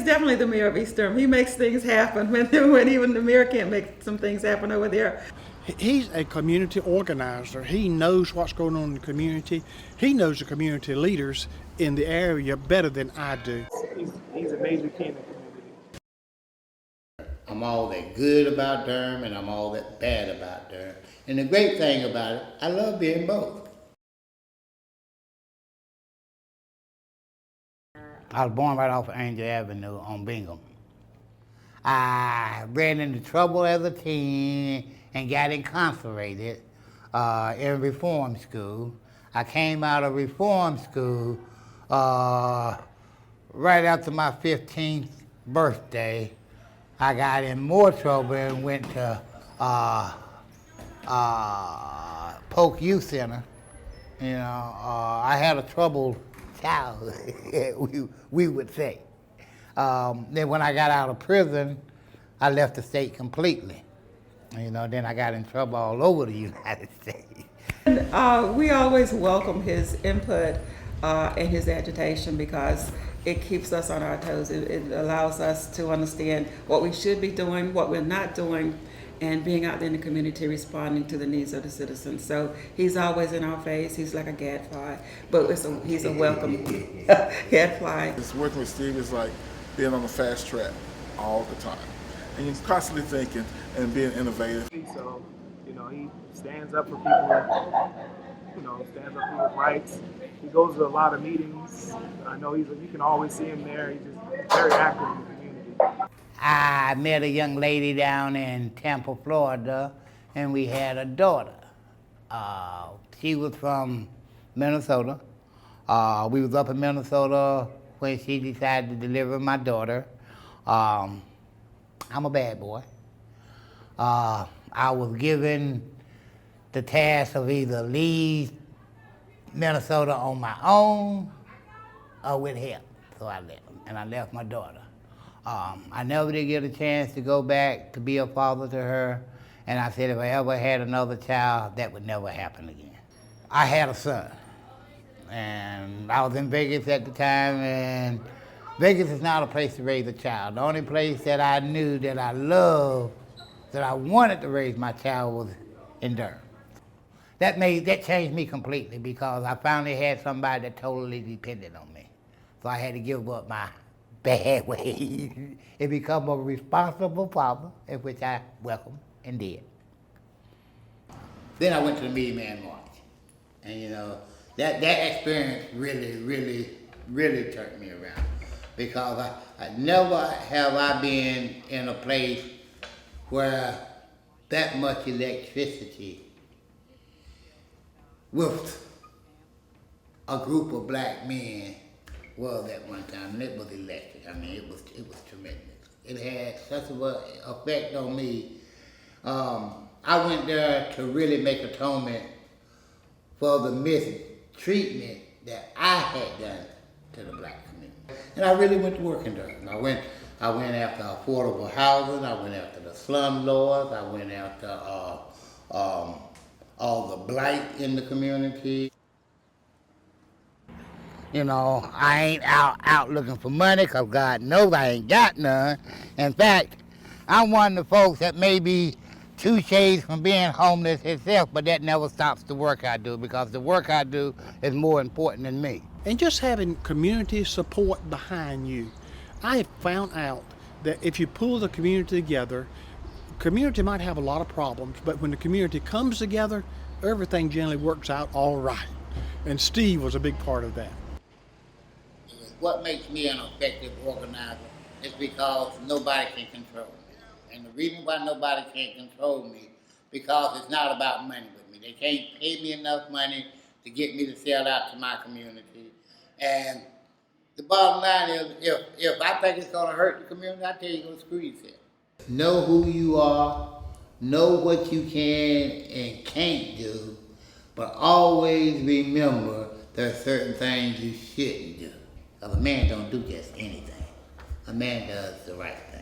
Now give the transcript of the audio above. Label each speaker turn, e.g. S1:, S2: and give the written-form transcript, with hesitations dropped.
S1: definitely the mayor of East Durham. He makes things happen when even the mayor can't make some things happen over there.
S2: He's a community organizer. He knows what's going on in the community. He knows the community leaders in the area better than I do.
S3: He's a major key in the community.
S4: I'm all that good about Durham and I'm all that bad about Durham. And the great thing about it, I love being both. I was born right off of Angel Avenue on Bingham. I ran into trouble as a teen and got incarcerated in reform school. I came out of reform school right after my 15th birthday. I got in more trouble and went to Polk Youth Center. You know, I had a troubled childhood, we would say. Then when I got out of prison, I left the state completely. You know, then I got in trouble all over the United States.
S1: And, we always welcome his input and his agitation because it keeps us on our toes. It allows us to understand what we should be doing, what we're not doing, and being out there in the community responding to the needs of the citizens. So he's always in our face. He's like a gadfly, but he's a welcome gadfly.
S5: It's working with Steve is like being on the fast track all the time. And you're constantly thinking and being innovative.
S3: So, you know, he stands up for people, you know, stands up for people's rights. He goes to a lot of meetings. I know you can always see him there. He's just very active in the community.
S4: I met a young lady down in Tampa, Florida, and we had a daughter. She was from Minnesota. We was up in Minnesota when she decided to deliver my daughter. I'm a bad boy. I was given the task of either leave Minnesota on my own or with help. So I left, and I left my daughter. I never did get a chance to go back to be a father to her, and I said if I ever had another child, that would never happen again. I had a son, and I was in Vegas at the time, and Vegas is not a place to raise a child. The only place that I knew that I loved, that I wanted to raise my child was in Durham. That changed me completely because I finally had somebody that totally depended on me. So I had to give up my bad ways and become a responsible father, in which I welcomed and did. Then I went to the Media Man March. And you know, that experience really turned me around. Because I never have I been in a place where that much electricity with a group of black men was at one time, and it was electric. I mean, it was tremendous. It had such an effect on me. I went there to really make atonement for the mistreatment that I had done to the black community. And I really went to work in Durham. I went after affordable housing. I went after the slumlords. I went after all the blight in the community. You know, I ain't out looking for money because God knows I ain't got none. In fact, I'm one of the folks that may be 2 shades from being homeless itself, but that never stops the work I do because the work I do is more important than me.
S2: And just having community support behind you. I have found out that if you pull the community together, community might have a lot of problems, but when the community comes together, everything generally works out all right. And Steve was a big part of that.
S4: What makes me an effective organizer is because nobody can control me. And the reason why nobody can't control me, because it's not about money with me. They can't pay me enough money to get me to sell out to my community. And the bottom line is, if I think it's gonna hurt the community, I tell you, go screw yourself. Know who you are, know what you can and can't do, but always remember there are certain things you shouldn't do. Because a man don't do just anything. A man does the right thing.